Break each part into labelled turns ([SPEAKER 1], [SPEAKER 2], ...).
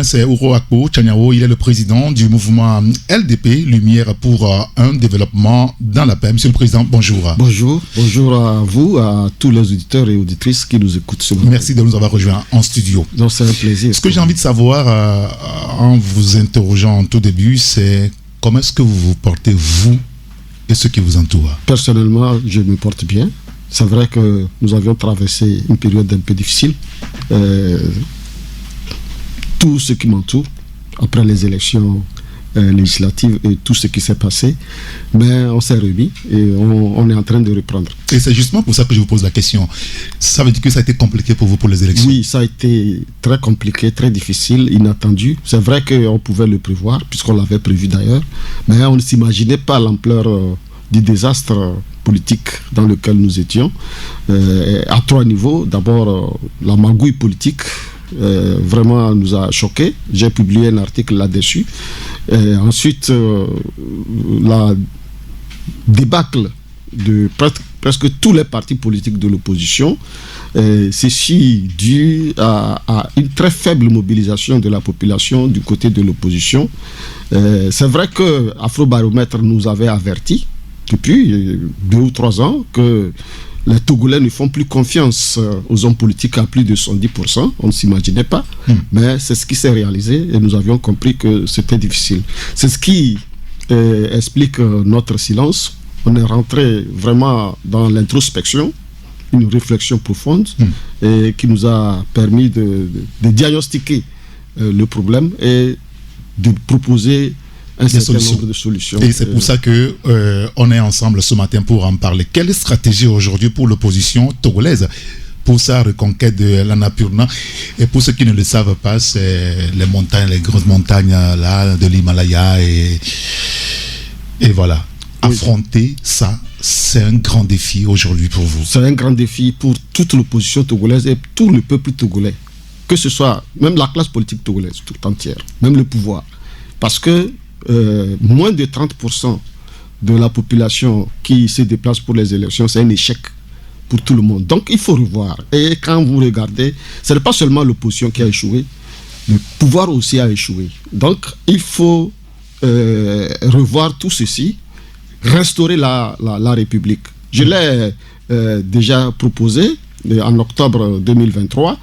[SPEAKER 1] C'est Uro Akpo Tchaniao, il est le président du mouvement LDP, Lumière pour un développement dans la paix. Monsieur le Président, bonjour.
[SPEAKER 2] Bonjour à vous, à tous les auditeurs et auditrices qui nous écoutent ce matin.
[SPEAKER 1] Merci de nous avoir rejoints en studio.
[SPEAKER 2] Donc c'est un plaisir.
[SPEAKER 1] Ce que j'ai envie de savoir en vous interrogeant en tout début, c'est comment est-ce que vous vous portez, vous et ceux qui vous entourent?
[SPEAKER 2] Personnellement, je me porte bien. C'est vrai que nous avions traversé une période un peu difficile. Tout ce qui m'entoure, après les élections législatives et tout ce qui s'est passé, mais on s'est remis et on est en train de reprendre.
[SPEAKER 1] Et c'est justement pour ça que je vous pose la question. Ça veut dire que ça a été compliqué pour vous pour les élections?
[SPEAKER 2] Oui, ça a été très compliqué, très difficile, inattendu. C'est vrai qu'on pouvait le prévoir, puisqu'on l'avait prévu d'ailleurs, mais on ne s'imaginait pas l'ampleur du désastre politique dans lequel nous étions, à trois niveaux. D'abord, la magouille politique vraiment nous a choqués. J'ai publié un article là-dessus. Ensuite, la débâcle de presque tous les partis politiques de l'opposition, ceci dû à une très faible mobilisation de la population du côté de l'opposition. C'est vrai que Afrobaromètre nous avait avertis depuis 2 ou 3 ans que les Togolais ne font plus confiance aux hommes politiques à plus de 110%. On ne s'imaginait pas, mais c'est ce qui s'est réalisé et nous avions compris que c'était difficile. C'est ce qui explique notre silence. On est rentré vraiment dans l'introspection, une réflexion profonde et qui nous a permis de diagnostiquer le problème et de proposer un certain nombre de solutions.
[SPEAKER 1] Et c'est pour ça que on est ensemble ce matin pour en parler. Quelle stratégie aujourd'hui pour l'opposition togolaise pour sa reconquête de l'Annapurna? Et pour ceux qui ne le savent pas, c'est les montagnes, les grosses montagnes là de l'Himalaya et voilà. Affronter ça, c'est un grand défi aujourd'hui pour vous.
[SPEAKER 2] C'est un grand défi pour toute l'opposition togolaise et tout le peuple togolais. Que ce soit même la classe politique togolaise tout entière, même le pouvoir. Parce que moins de 30% de la population qui se déplace pour les élections, c'est un échec pour tout le monde. Donc il faut revoir. Et quand vous regardez, ce n'est pas seulement l'opposition qui a échoué, le pouvoir aussi a échoué. Donc il faut revoir tout ceci, restaurer la République. Je l'ai déjà proposé en octobre 2023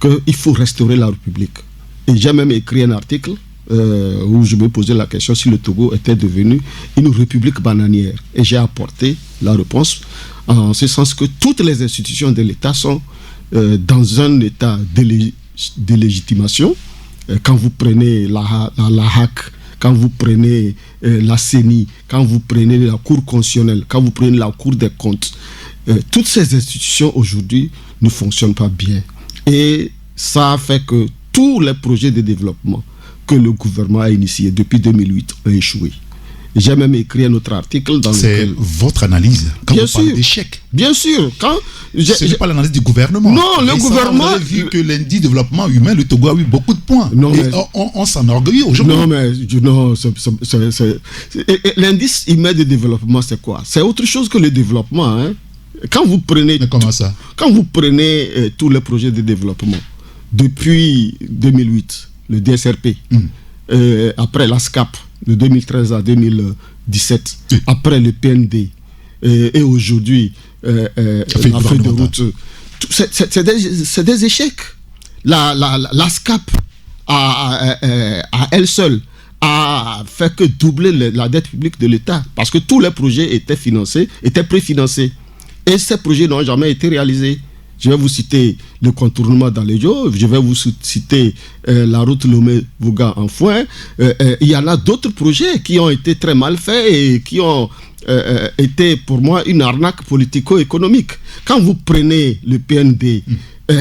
[SPEAKER 2] qu'il faut restaurer la République. Et j'ai même écrit un article où je me posais la question si le Togo était devenu une république bananière. Et j'ai apporté la réponse en ce sens que toutes les institutions de l'État sont dans un état de légitimation. Quand vous prenez la HAC, quand vous prenez la CENI, quand vous prenez la Cour constitutionnelle, quand vous prenez la Cour des comptes, toutes ces institutions aujourd'hui ne fonctionnent pas bien. Et ça a fait que tous les projets de développement que le gouvernement a initié depuis 2008 ont échoué. J'ai même écrit un autre article dans lequel...
[SPEAKER 1] C'est votre analyse quand
[SPEAKER 2] bien
[SPEAKER 1] vous parlez
[SPEAKER 2] sûr,
[SPEAKER 1] d'échec.
[SPEAKER 2] Bien sûr.
[SPEAKER 1] Ce n'est pas l'analyse du gouvernement.
[SPEAKER 2] Non, le gouvernement...
[SPEAKER 1] Vous avez vu que l'indice développement humain, le Togo a eu beaucoup de points. Non, et on s'enorgueillit aujourd'hui.
[SPEAKER 2] Non, mais l'indice humain de développement, c'est quoi? C'est autre chose que le développement. Hein. Quand vous prenez...
[SPEAKER 1] Mais comment ça?
[SPEAKER 2] Quand vous prenez tous les projets de développement, depuis 2008, le DSRP, après l'ASCAP, de 2013 à 2017, après le PND, et aujourd'hui, la feuille de route, c'est des échecs. L'ASCAP, à elle seule, a fait que doubler la dette publique de l'État, parce que tous les projets étaient préfinancés. Et ces projets n'ont jamais été réalisés. Je vais vous citer le contournement dans les Djo, je vais vous citer la route Lomé-Vouga en Foin. Il y en a d'autres projets qui ont été très mal faits et qui ont été pour moi une arnaque politico-économique. Quand vous prenez le PND,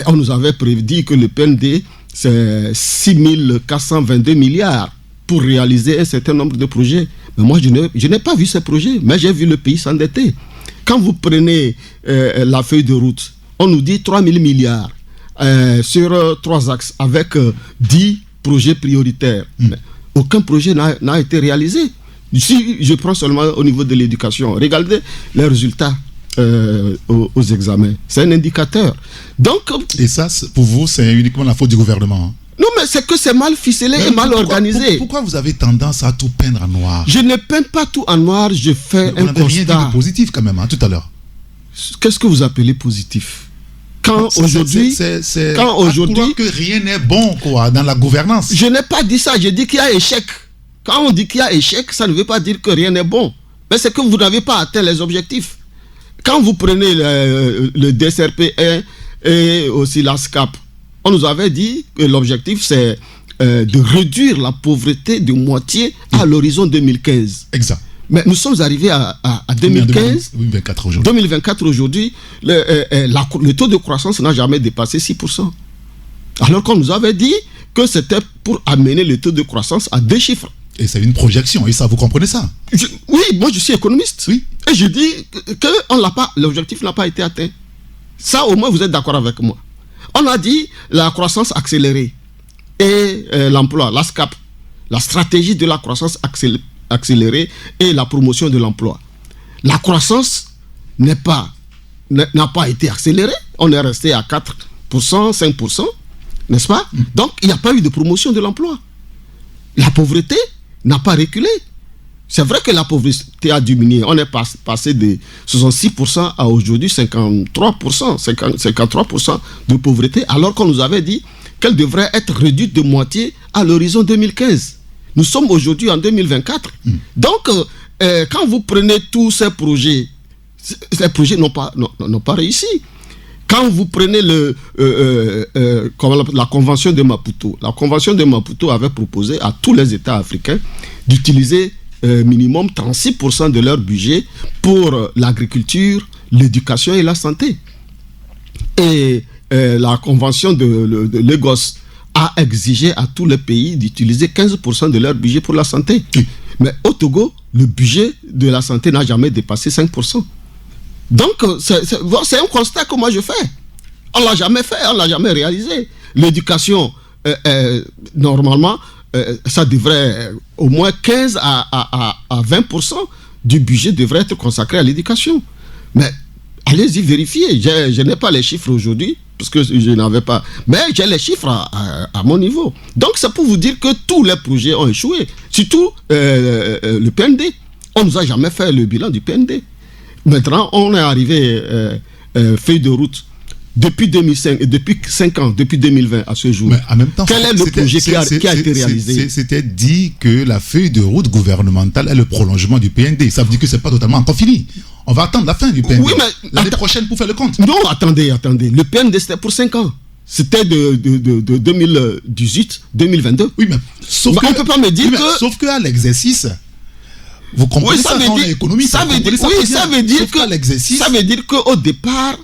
[SPEAKER 2] on nous avait prédit que le PND c'est 6 422 milliards pour réaliser un certain nombre de projets. Mais moi je n'ai pas vu ces projets, mais j'ai vu le pays s'endetter. Quand vous prenez la feuille de route, on nous dit 3 000 milliards sur 3 axes avec 10 projets prioritaires. Mais aucun projet n'a été réalisé. Si je prends seulement au niveau de l'éducation, regardez les résultats aux examens. C'est un indicateur. Donc,
[SPEAKER 1] et ça, pour vous, c'est uniquement la faute du gouvernement?
[SPEAKER 2] Non, mais c'est que c'est mal ficelé et mal organisé.
[SPEAKER 1] Pourquoi vous avez tendance à tout peindre en noir?
[SPEAKER 2] Je ne peins pas tout en noir, je fais un constat.
[SPEAKER 1] Vous n'avez rien dit de positif quand même, tout à l'heure.
[SPEAKER 2] Qu'est-ce que vous appelez positif? Quand aujourd'hui
[SPEAKER 1] que rien n'est bon quoi, dans la gouvernance.
[SPEAKER 2] Je n'ai pas dit ça, j'ai dit qu'il y a échec. Quand on dit qu'il y a échec, ça ne veut pas dire que rien n'est bon. Mais c'est que vous n'avez pas atteint les objectifs. Quand vous prenez le DSRP1 et aussi la SCAP, on nous avait dit que l'objectif c'est de réduire la pauvreté de moitié à l'horizon 2015.
[SPEAKER 1] Exact.
[SPEAKER 2] Mais nous sommes arrivés à 2015, 2024 aujourd'hui, le taux de croissance n'a jamais dépassé 6%. Alors qu'on nous avait dit que c'était pour amener le taux de croissance à 2 chiffres.
[SPEAKER 1] Et c'est une projection, et ça, vous comprenez ça?
[SPEAKER 2] Oui, moi je suis économiste.
[SPEAKER 1] Oui.
[SPEAKER 2] Et je dis que l'objectif n'a pas été atteint. Ça, au moins, vous êtes d'accord avec moi. On a dit la croissance accélérée et l'emploi, la SCAP, la stratégie de la croissance accélérée et la promotion de l'emploi. La croissance n'a pas été accélérée. On est resté à 4%, 5%, n'est-ce pas? Donc, il n'y a pas eu de promotion de l'emploi. La pauvreté n'a pas reculé. C'est vrai que la pauvreté a diminué. On est passé de 66% à aujourd'hui 53% de pauvreté, alors qu'on nous avait dit qu'elle devrait être réduite de moitié à l'horizon 2015. Nous sommes aujourd'hui en 2024. Donc, quand vous prenez tous ces projets n'ont pas réussi. Quand vous prenez la Convention de Maputo, la Convention de Maputo avait proposé à tous les États africains d'utiliser minimum 36% de leur budget pour l'agriculture, l'éducation et la santé. Et la Convention de Lagos a exigé à tous les pays d'utiliser 15% de leur budget pour la santé. Mais au Togo, le budget de la santé n'a jamais dépassé 5%. Donc, c'est un constat que moi je fais. On ne l'a jamais fait, on ne l'a jamais réalisé. L'éducation, normalement, ça devrait, au moins 15 à 20% du budget devrait être consacré à l'éducation. Mais allez-y vérifier. Je n'ai pas les chiffres aujourd'hui, parce que je n'avais pas. Mais j'ai les chiffres à mon niveau. Donc, c'est pour vous dire que tous les projets ont échoué. Surtout le PND. On ne nous a jamais fait le bilan du PND. Maintenant, on est arrivé feuille de route depuis 2005, depuis 5 ans, depuis 2020 à ce jour.
[SPEAKER 1] Mais en même temps,
[SPEAKER 2] quel est le projet qui a été réalisé?
[SPEAKER 1] C'était dit que la feuille de route gouvernementale est le prolongement du PND. Ça veut dire que ce n'est pas totalement encore fini. On va attendre la fin du PND.
[SPEAKER 2] Oui, mais
[SPEAKER 1] l'année prochaine pour faire le compte.
[SPEAKER 2] Non, attendez. Le PND, c'était pour 5 ans. C'était de 2018-2022.
[SPEAKER 1] Oui, mais sauf
[SPEAKER 2] on ne peut pas me dire que...
[SPEAKER 1] Sauf qu'à l'exercice... Vous comprenez ça veut dire
[SPEAKER 2] qu'au départ,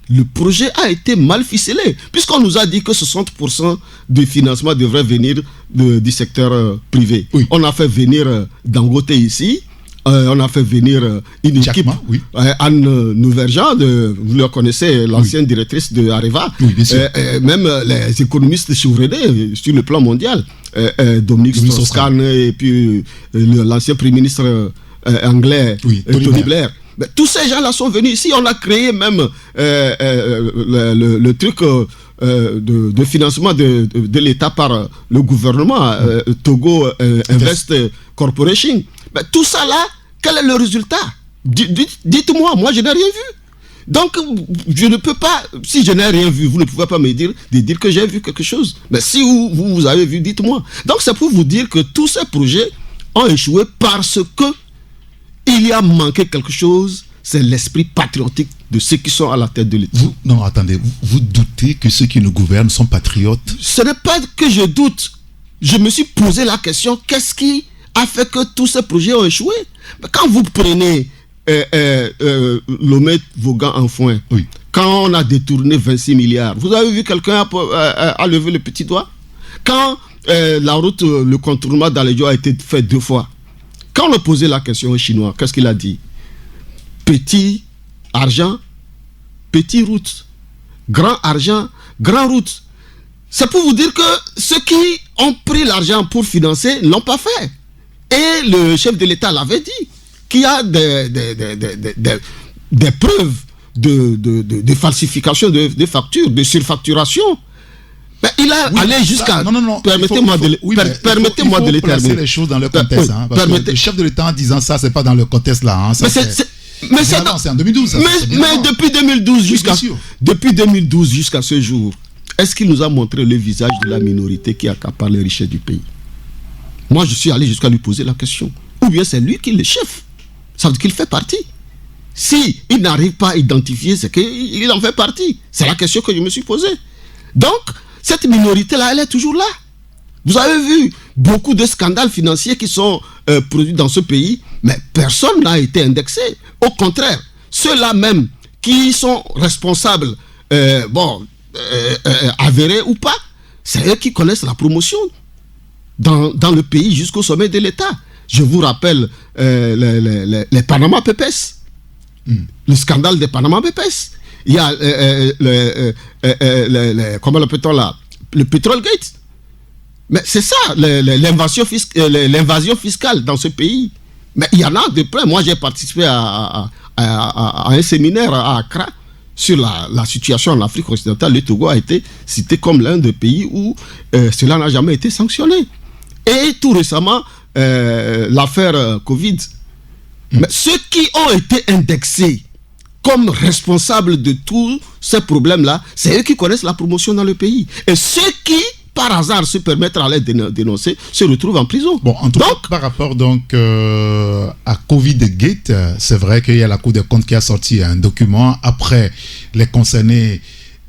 [SPEAKER 2] le projet a été mal ficelé. Puisqu'on nous a dit que 60% du financement devrait venir du secteur privé. Oui. On a fait venir Dangote ici. On a fait venir une équipe, Anne Nouvergent, vous le connaissez, l'ancienne directrice de Areva, même les économistes souverains sur le plan mondial, Dominique Strauss-Kahn et puis l'ancien Premier ministre anglais, Tony Blair. Mais tous ces gens-là sont venus ici. On a créé même le truc de financement de l'État par le gouvernement, Togo Invest Corporation. Mais tout ça là, quel est le résultat? Dites-moi, moi je n'ai rien vu. Donc je ne peux pas, si je n'ai rien vu, vous ne pouvez pas me dire que j'ai vu quelque chose. Mais si vous avez vu, dites-moi. Donc c'est pour vous dire que tous ces projets ont échoué parce que il y a manqué quelque chose, c'est l'esprit patriotique de ceux qui sont à la tête de l'État.
[SPEAKER 1] Non, attendez, vous doutez que ceux qui nous gouvernent sont patriotes?
[SPEAKER 2] Ce n'est pas que je doute. Je me suis posé la question, qu'est-ce qui a fait que tous ces projets ont échoué? Quand vous prenez Lomé Vaughan en foin, quand on a détourné 26 milliards, vous avez vu quelqu'un a levé le petit doigt? Quand la route, le contournement d'Alédio a été fait 2 fois, quand on a posé la question aux Chinois, qu'est-ce qu'il a dit? Petit argent, petit route. Grand argent, grand route. C'est pour vous dire que ceux qui ont pris l'argent pour financer ne l'ont pas fait. Et le chef de l'État l'avait dit, qu'il y a des preuves de falsification de factures, de surfacturation. Mais il a allé jusqu'à...
[SPEAKER 1] Non.
[SPEAKER 2] Permettez-moi de les terminer.
[SPEAKER 1] Les choses dans le contexte. Parce que le chef de l'État en disant ça, c'est pas dans le contexte là.
[SPEAKER 2] Mais c'est
[SPEAKER 1] en 2012.
[SPEAKER 2] Mais depuis 2012 jusqu'à ce jour, est-ce qu'il nous a montré le visage de la minorité qui accapare les richesses du pays? Moi, je suis allé jusqu'à lui poser la question. Ou bien c'est lui qui est le chef. Ça veut dire qu'il fait partie. Si il n'arrive pas à identifier, c'est qu'il en fait partie. C'est la question que je me suis posée. Donc, cette minorité-là, elle est toujours là. Vous avez vu beaucoup de scandales financiers qui sont produits dans ce pays, mais personne n'a été indexé. Au contraire, ceux-là même qui sont responsables, avérés ou pas, c'est eux qui connaissent la promotion dans le pays jusqu'au sommet de l'État. Je vous rappelle les Panama Papers. Le scandale des Panama Papers. Il y a comment l'appelle-t-on là, le Petrol Gate. Mais c'est ça l'invasion fiscale dans ce pays. Mais il y en a de près. Moi j'ai participé à un séminaire à Accra sur la situation en Afrique occidentale. Le Togo a été cité comme l'un des pays où cela n'a jamais été sanctionné. Et tout récemment l'affaire Covid. Mais ceux qui ont été indexés comme responsables de tous ces problèmes-là, c'est eux qui connaissent la promotion dans le pays. Et ceux qui, par hasard, se permettent à les dénoncer, se retrouvent en prison.
[SPEAKER 1] Bon, en tout cas, par rapport à Covid Gate, c'est vrai qu'il y a la Cour des comptes qui a sorti un document. Après, les concernés,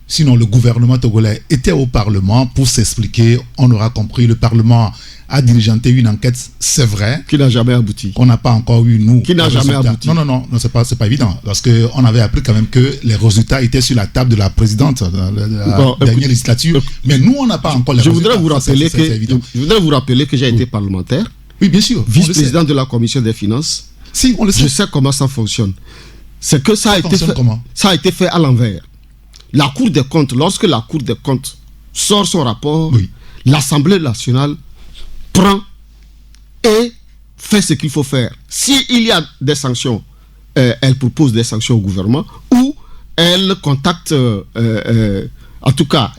[SPEAKER 1] sinon le gouvernement togolais était au Parlement pour s'expliquer. On aura compris, le Parlement a diligenté une enquête, c'est vrai.
[SPEAKER 2] Qui n'a jamais abouti.
[SPEAKER 1] Qu'on n'a pas encore eu, nous.
[SPEAKER 2] Qui n'a jamais abouti.
[SPEAKER 1] Non, c'est pas évident. Parce qu'on avait appris quand même que les résultats étaient sur la table de la présidente de la dernière législature. Mais nous, on n'a pas encore les résultats.
[SPEAKER 2] Je voudrais vous rappeler que j'ai été parlementaire.
[SPEAKER 1] Oui, bien sûr.
[SPEAKER 2] Vice-président de la commission des finances.
[SPEAKER 1] Si, on le sait.
[SPEAKER 2] Je sais comment ça fonctionne. C'est que ça a été fait à l'envers. La Cour des comptes, lorsque la Cour des comptes sort son rapport, l'Assemblée nationale prend et fait ce qu'il faut faire. S'il y a des sanctions, elle propose des sanctions au gouvernement ou elle contacte, en tout cas,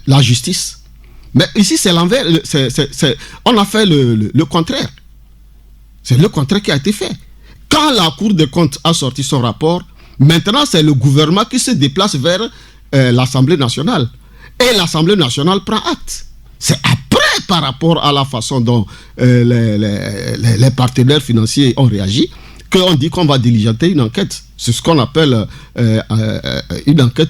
[SPEAKER 2] la justice. Mais ici, c'est l'envers. On a fait le contraire. C'est le contraire qui a été fait. Quand la Cour des comptes a sorti son rapport, maintenant, c'est le gouvernement qui se déplace vers l'Assemblée nationale. Et l'Assemblée nationale prend acte. C'est après, par rapport à la façon dont les partenaires financiers ont réagi, qu'on dit qu'on va diligenter une enquête. C'est ce qu'on appelle une enquête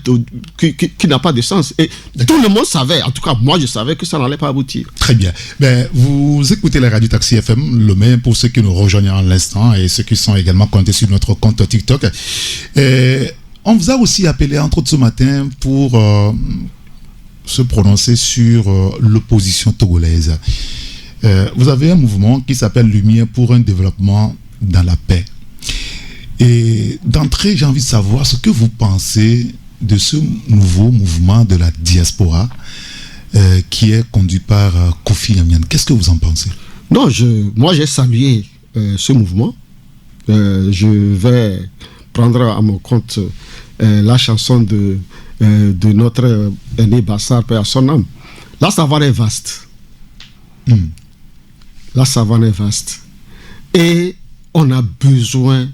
[SPEAKER 2] qui n'a pas de sens. Et tout le monde savait, en tout cas moi je savais que ça n'allait pas aboutir.
[SPEAKER 1] Très bien. Ben, vous écoutez la radio Taxi FM Lomé, pour ceux qui nous rejoignent à l'instant et ceux qui sont également connectés sur notre compte TikTok. On vous a aussi appelé entre autres ce matin pour se prononcer sur l'opposition togolaise. Vous avez un mouvement qui s'appelle Lumière pour un développement dans la paix. Et d'entrée, j'ai envie de savoir ce que vous pensez de ce nouveau mouvement de la diaspora qui est conduit par Kofi Amian. Qu'est-ce que vous en pensez?
[SPEAKER 2] Non, moi j'ai salué ce mouvement. Je vais prendre à mon compte la chanson de notre aîné Bassar, paix à son âme. La savane est vaste. La savane est vaste. Et on a besoin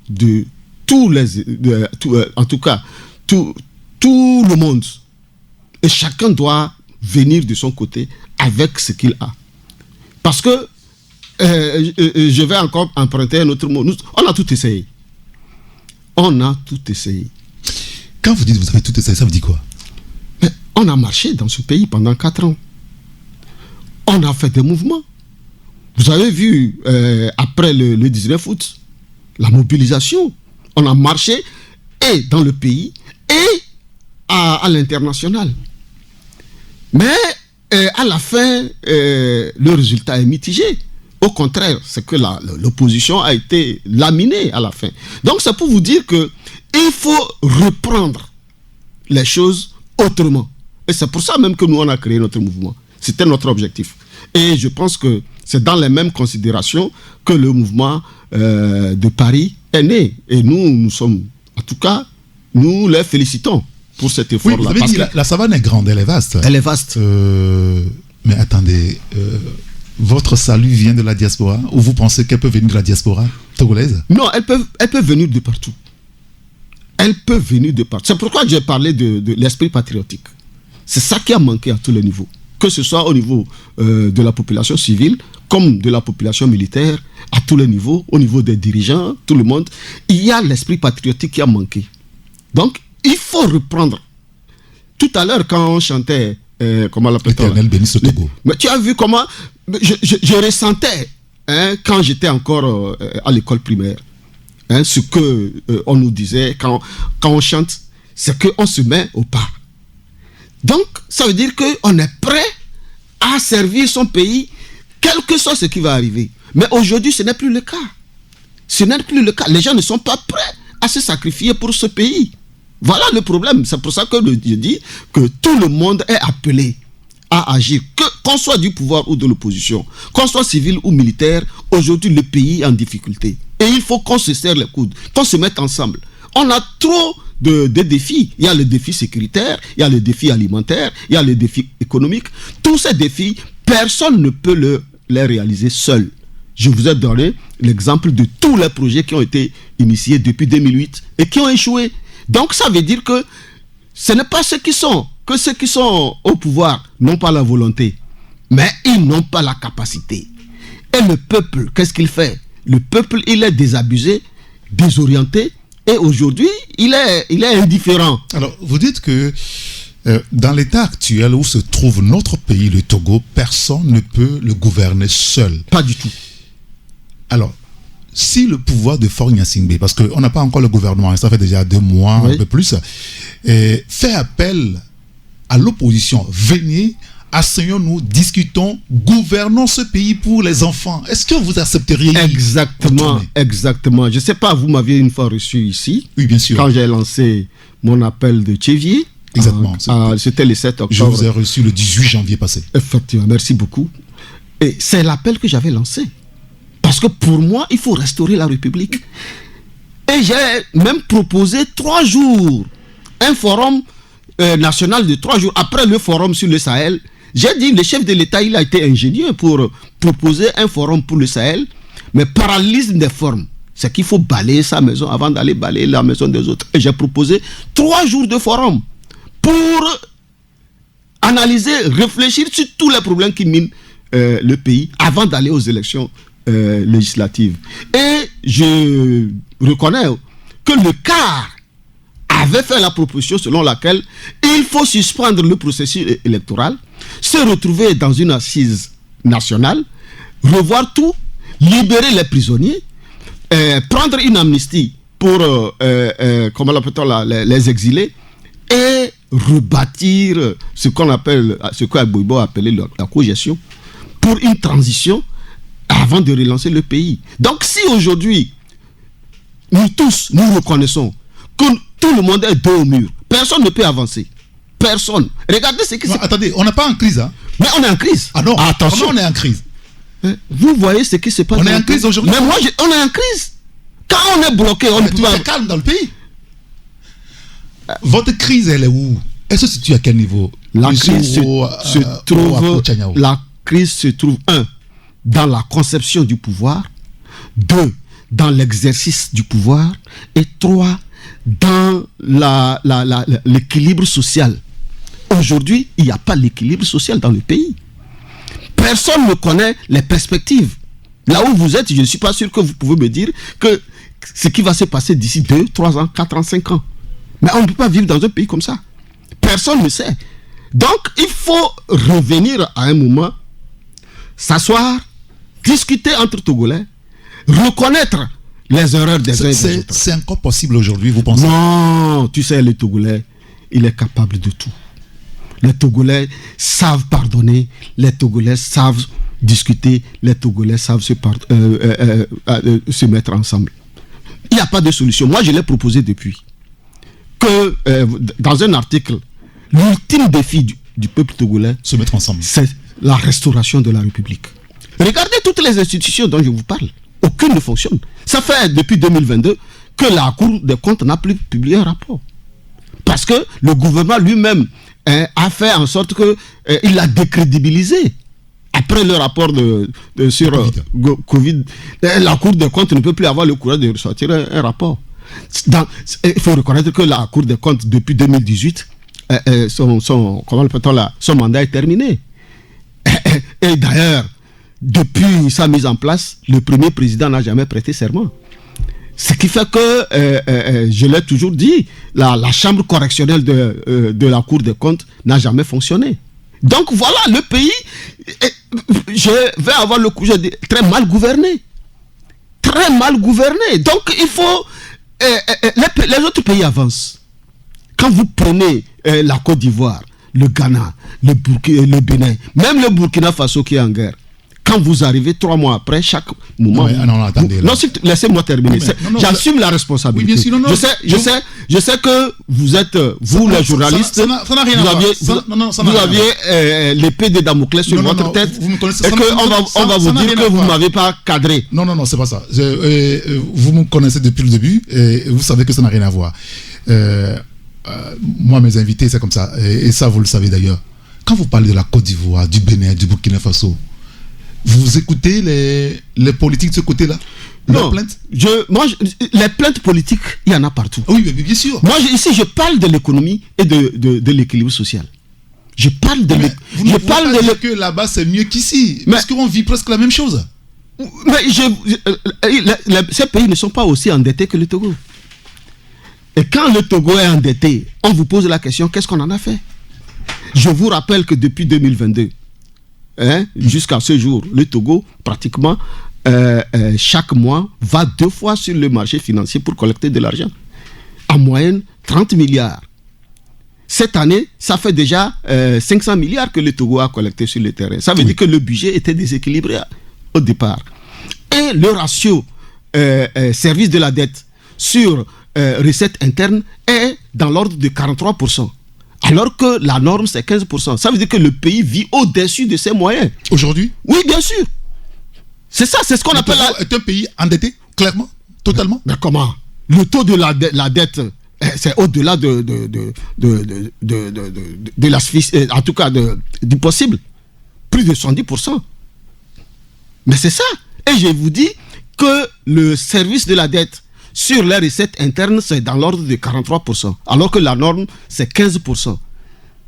[SPEAKER 2] de tous les... en tout cas, tout le monde. Et chacun doit venir de son côté avec ce qu'il a. Parce que, je vais encore emprunter un autre mot. On a tout essayé. On a tout essayé.
[SPEAKER 1] Quand vous dites vous avez tout essayé, ça vous dit quoi?
[SPEAKER 2] Mais on a marché dans ce pays pendant 4 ans. On a fait des mouvements. Vous avez vu, après le 19 août, la mobilisation. On a marché et dans le pays et à l'international. Mais à la fin, le résultat est mitigé. Au contraire, c'est que l'opposition a été laminée à la fin. Donc c'est pour vous dire que il faut reprendre les choses autrement. Et c'est pour ça même que nous, on a créé notre mouvement. C'était notre objectif. Et je pense que c'est dans les mêmes considérations que le mouvement de Paris est né. Et nous sommes, en tout cas, nous les félicitons. pour cet
[SPEAKER 1] Oui,
[SPEAKER 2] effort-là.
[SPEAKER 1] vous avez dit, la savane est grande, elle est vaste.
[SPEAKER 2] Elle est vaste.
[SPEAKER 1] Mais attendez, votre salut vient de la diaspora, ou vous pensez qu'elle peut venir de la diaspora togolaise?
[SPEAKER 2] Non, elle peut venir de partout. Elle peut venir de partout. C'est pourquoi j'ai parlé de l'esprit patriotique. C'est ça qui a manqué à tous les niveaux. Que ce soit au niveau de la population civile, comme de la population militaire, à tous les niveaux, au niveau des dirigeants, tout le monde. Il y a l'esprit patriotique qui a manqué. Donc, il faut reprendre. Tout à l'heure, quand on chantait, comment l'appelle-t-on?
[SPEAKER 1] L'Éternel bénisse le Togo.
[SPEAKER 2] Mais tu as vu comment je ressentais, quand j'étais encore à l'école primaire, ce que on nous disait quand on chante, c'est qu'on se met au pas. Donc, ça veut dire qu'on est prêt à servir son pays, quel que soit ce qui va arriver. Mais aujourd'hui, ce n'est plus le cas. Ce n'est plus le cas. Les gens ne sont pas prêts à se sacrifier pour ce pays. Voilà le problème. C'est pour ça que je dis que tout le monde est appelé à agir, qu'on soit du pouvoir ou de l'opposition, qu'on soit civil ou militaire. Aujourd'hui, le pays est en difficulté. Et il faut qu'on se serre les coudes, qu'on se mette ensemble. On a trop de défis. Il y a le défi sécuritaire, il y a le défi alimentaire, il y a le défi économique. Tous ces défis, personne ne peut les réaliser seul. Je vous ai donné l'exemple de tous les projets qui ont été initiés depuis 2008 et qui ont échoué. Donc ça veut dire que ce n'est pas ceux qui sont au pouvoir n'ont pas la volonté, mais ils n'ont pas la capacité. Et le peuple, qu'est-ce qu'il fait? Le peuple, il est désabusé, désorienté, et aujourd'hui, il est indifférent.
[SPEAKER 1] Alors, vous dites que dans l'état actuel où se trouve notre pays, le Togo, personne ne peut le gouverner seul.
[SPEAKER 2] Pas du tout.
[SPEAKER 1] Alors, si le pouvoir de Faure Gnassingbé, parce qu'on n'a pas encore le gouvernement, ça fait déjà 2 mois, oui, un peu plus, fait appel à l'opposition, venez, asseyons-nous, discutons, gouvernons ce pays pour les enfants. Est-ce que vous accepteriez?
[SPEAKER 2] Exactement, exactement. Je ne sais pas, vous m'aviez une fois reçu ici.
[SPEAKER 1] Oui, bien sûr.
[SPEAKER 2] Quand j'ai lancé mon appel de Tchévier.
[SPEAKER 1] Exactement.
[SPEAKER 2] C'était le 7 octobre.
[SPEAKER 1] Je vous ai reçu le 18 janvier passé.
[SPEAKER 2] Effectivement, merci beaucoup. Et c'est l'appel que j'avais lancé. Parce que pour moi, il faut restaurer la République. Et j'ai même proposé 3 jours, un forum national de 3 jours après le forum sur le Sahel. J'ai dit, le chef de l'État, il a été ingénieux pour proposer un forum pour le Sahel, mais parallélisme des formes. C'est qu'il faut balayer sa maison avant d'aller balayer la maison des autres. Et j'ai proposé 3 jours de forum pour analyser, réfléchir sur tous les problèmes qui minent le pays avant d'aller aux élections législatives. Et je reconnais que le CAR avait fait la proposition selon laquelle il faut suspendre le processus électoral, se retrouver dans une assise nationale, revoir tout, libérer les prisonniers, prendre une amnistie pour comment l'appelle-t-on, les exilés, et rebâtir ce qu'on appelle, ce qu'Agboibo a appelé la cogestion, pour une transition avant de relancer le pays. Donc si aujourd'hui, nous tous, nous reconnaissons que tout le monde est dos au mur, personne ne peut avancer. Personne. Regardez ce qui se passe.
[SPEAKER 1] Attendez, on n'est pas en crise, hein?
[SPEAKER 2] Mais on est en crise.
[SPEAKER 1] Ah non,
[SPEAKER 2] attention.
[SPEAKER 1] Comment on est en crise?
[SPEAKER 2] Vous voyez ce qui se passe.
[SPEAKER 1] On est en crise aujourd'hui.
[SPEAKER 2] Mais moi, on est en crise. Quand on est bloqué, on ne peut pas...
[SPEAKER 1] calme dans le pays. Votre crise, elle est où? Elle se situe à quel niveau?
[SPEAKER 2] La crise se trouve, 1, dans la conception du pouvoir, 2, dans l'exercice du pouvoir, et 3, dans l'équilibre social. Aujourd'hui, il n'y a pas l'équilibre social dans le pays. Personne ne connaît les perspectives. Là où vous êtes, je ne suis pas sûr que vous pouvez me dire que ce qui va se passer d'ici 2, 3 ans, 4 ans, 5 ans. Mais on ne peut pas vivre dans un pays comme ça. Personne ne sait. Donc, il faut revenir à un moment, s'asseoir, discuter entre Togolais, reconnaître les erreurs des uns et des autres.
[SPEAKER 1] C'est encore possible aujourd'hui, vous pensez?
[SPEAKER 2] Non, tu sais, le Togolais, il est capable de tout. Les Togolais savent pardonner, les Togolais savent discuter, les Togolais savent se mettre ensemble. Il n'y a pas de solution. Moi, je l'ai proposé depuis. Que dans un article, l'ultime défi du peuple togolais,
[SPEAKER 1] se mettre ensemble,
[SPEAKER 2] c'est la restauration de la République. Regardez toutes les institutions dont je vous parle. Aucune ne fonctionne. Ça fait depuis 2022 que la Cour des comptes n'a plus publié un rapport. Parce que le gouvernement lui-même a fait en sorte qu'il l'a décrédibilisé. Après le rapport sur Covid, la Cour des comptes ne peut plus avoir le courage de ressortir un rapport. Il faut reconnaître que la Cour des comptes, depuis 2018, son mandat est terminé. Et d'ailleurs, depuis sa mise en place, le premier président n'a jamais prêté serment. Ce qui fait que, je l'ai toujours dit, la chambre correctionnelle de la Cour des comptes n'a jamais fonctionné. Donc voilà, le pays, je vais avoir le coup, je dis, très mal gouverné. Très mal gouverné. Donc il faut... les autres pays avancent. Quand vous prenez la Côte d'Ivoire, le Ghana, le Bénin, même le Burkina Faso qui est en guerre, quand vous arrivez 3 mois après, chaque moment...
[SPEAKER 1] attendez.
[SPEAKER 2] Laissez-moi terminer. J'assume la responsabilité.
[SPEAKER 1] Oui, bien sûr,
[SPEAKER 2] je sais que vous êtes, vous les journalistes, vous aviez l'épée de Damoclès sur votre tête, et qu'on va vous dire que vous ne m'avez pas cadré.
[SPEAKER 1] Non, c'est pas ça. Vous me connaissez depuis le début, et vous savez que ça n'a rien à voir. Moi, mes invités, c'est comme ça. Et ça, vous le savez d'ailleurs. Quand vous parlez de la Côte d'Ivoire, du Bénin, du Burkina Faso, vous écoutez les politiques de ce côté-là?
[SPEAKER 2] Non, les plaintes politiques, il y en a partout.
[SPEAKER 1] Oui, mais bien sûr.
[SPEAKER 2] Moi, ici, je parle de l'économie et de l'équilibre social. Je parle de l'économie.
[SPEAKER 1] Je parle de que là-bas, c'est mieux qu'ici. Parce qu'on vit presque la même chose.
[SPEAKER 2] Mais ces pays ne sont pas aussi endettés que le Togo. Et quand le Togo est endetté, on vous pose la question, qu'est-ce qu'on en a fait? Je vous rappelle que depuis 2022, jusqu'à ce jour, le Togo, pratiquement, chaque mois, va 2 fois sur le marché financier pour collecter de l'argent. En moyenne, 30 milliards. Cette année, ça fait déjà 500 milliards que le Togo a collecté sur le terrain. Ça veut dire que le budget était déséquilibré au départ. Et le ratio service de la dette sur recettes internes est dans l'ordre de 43%. Alors que la norme, c'est 15%. Ça veut dire que le pays vit au-dessus de ses moyens.
[SPEAKER 1] Aujourd'hui?
[SPEAKER 2] Oui, bien sûr. C'est ça, c'est ce qu'on appelle...
[SPEAKER 1] est un pays endetté, clairement, totalement.
[SPEAKER 2] Mais comment? Le taux de la dette, c'est au-delà de la... En tout cas, du possible. Plus de 70%. Mais c'est ça. Et je vous dis que le service de la dette sur les recettes internes, c'est dans l'ordre de 43%, alors que la norme, c'est 15%.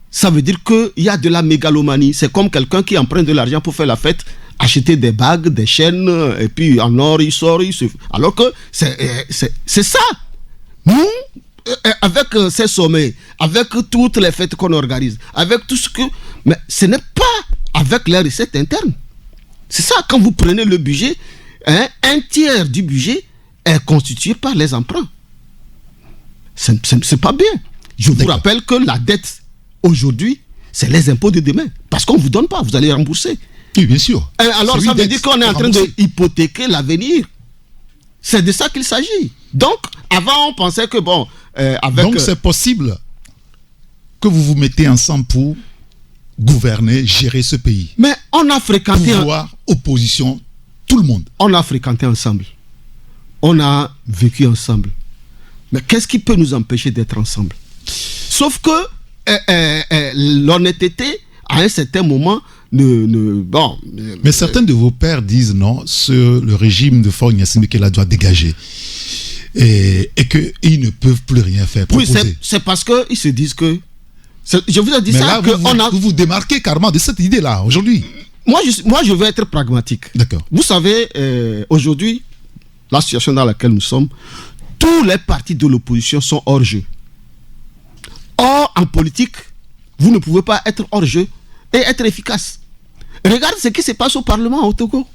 [SPEAKER 2] Ça veut dire qu'il y a de la mégalomanie. C'est comme quelqu'un qui emprunte de l'argent pour faire la fête, acheter des bagues, des chaînes, et puis en or, il sort, alors que c'est ça. Nous, avec ces sommets, avec toutes les fêtes qu'on organise, avec tout ce que... Mais ce n'est pas avec les recettes internes. C'est ça, quand vous prenez le budget, un tiers du budget est constitué par les emprunts. C'est pas bien. Je vous rappelle que la dette aujourd'hui, c'est les impôts de demain. Parce qu'on ne vous donne pas, vous allez rembourser.
[SPEAKER 1] Oui, bien sûr.
[SPEAKER 2] Alors ça veut dire qu'on est en train d'hypothéquer l'avenir. C'est de ça qu'il s'agit. Donc, avant, on pensait que bon...
[SPEAKER 1] Donc c'est possible que vous vous mettez ensemble pour gouverner, gérer ce pays.
[SPEAKER 2] Mais on a fréquenté...
[SPEAKER 1] Pouvoir, opposition, tout le monde.
[SPEAKER 2] On a fréquenté ensemble. On a vécu ensemble. Mais qu'est-ce qui peut nous empêcher d'être ensemble? Sauf que l'honnêteté, à un certain moment,
[SPEAKER 1] mais certains de vos pères disent non, le régime de Faure Gnassingbé Kéla doit dégager. Et qu'ils ne peuvent plus rien faire.
[SPEAKER 2] Proposer. Oui, c'est parce qu'ils se disent que... Je vous ai dit
[SPEAKER 1] mais
[SPEAKER 2] ça.
[SPEAKER 1] Là, vous vous démarquez carrément de cette idée-là, aujourd'hui.
[SPEAKER 2] Moi, je veux être pragmatique.
[SPEAKER 1] D'accord.
[SPEAKER 2] Vous savez, aujourd'hui, la situation dans laquelle nous sommes, tous les partis de l'opposition sont hors jeu. Or, en politique, vous ne pouvez pas être hors jeu et être efficace. Regarde ce qui se passe au Parlement au Togo.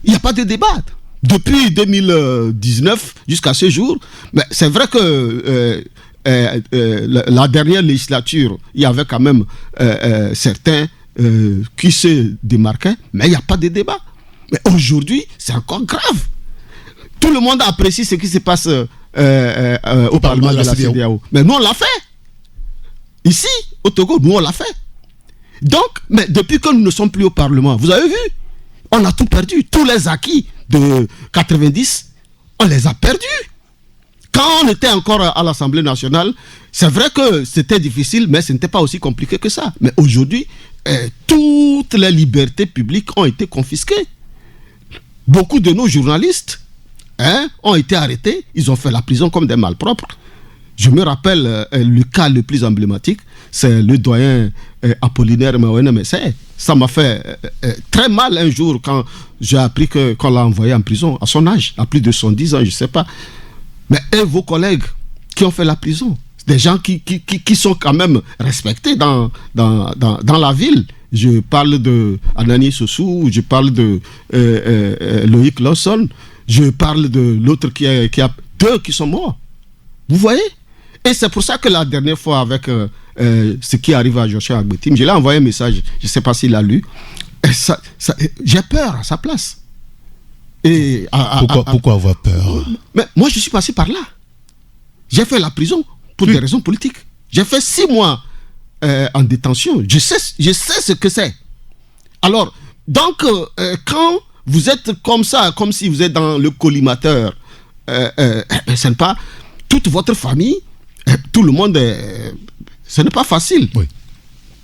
[SPEAKER 2] Il n'y a pas de débat. Depuis 2019 jusqu'à ce jour, mais c'est vrai que la dernière législature, il y avait quand même certains qui se démarquaient, mais il n'y a pas de débat. Mais aujourd'hui, c'est encore grave. Tout le monde apprécie ce qui se passe au Parlement de la CEDEAO. Mais nous, on l'a fait. Ici, au Togo, nous, on l'a fait. Donc, mais depuis que nous ne sommes plus au Parlement, vous avez vu, on a tout perdu. Tous les acquis de 90, on les a perdus. Quand on était encore à l'Assemblée nationale, c'est vrai que c'était difficile, mais ce n'était pas aussi compliqué que ça. Mais aujourd'hui, toutes les libertés publiques ont été confisquées. Beaucoup de nos journalistes ont été arrêtés, ils ont fait la prison comme des malpropres. Je me rappelle le cas le plus emblématique, c'est le doyen Apollinaire Mawene Messé. Ça m'a fait très mal un jour quand j'ai appris qu'on l'a envoyé en prison à son âge, à plus de 110 ans, je ne sais pas. Mais vos collègues qui ont fait la prison, des gens qui sont quand même respectés dans la ville. Je parle de Anani Sossou, je parle de Loïc Lawson, je parle de l'autre qui a deux qui sont morts. Vous voyez? Et c'est pour ça que la dernière fois, avec ce qui arrive à Joshua Agbetim, je lui ai envoyé un message, je ne sais pas s'il l'a lu. J'ai peur à sa place. Et
[SPEAKER 1] pourquoi avoir peur?
[SPEAKER 2] Mais moi, je suis passé par là. J'ai fait la prison pour des raisons politiques. J'ai fait 6 mois en détention. Je sais ce que c'est. Alors, donc, quand vous êtes comme ça, comme si vous êtes dans le collimateur, ce n'est pas toute votre famille, tout le monde, ce n'est pas facile.
[SPEAKER 1] Oui.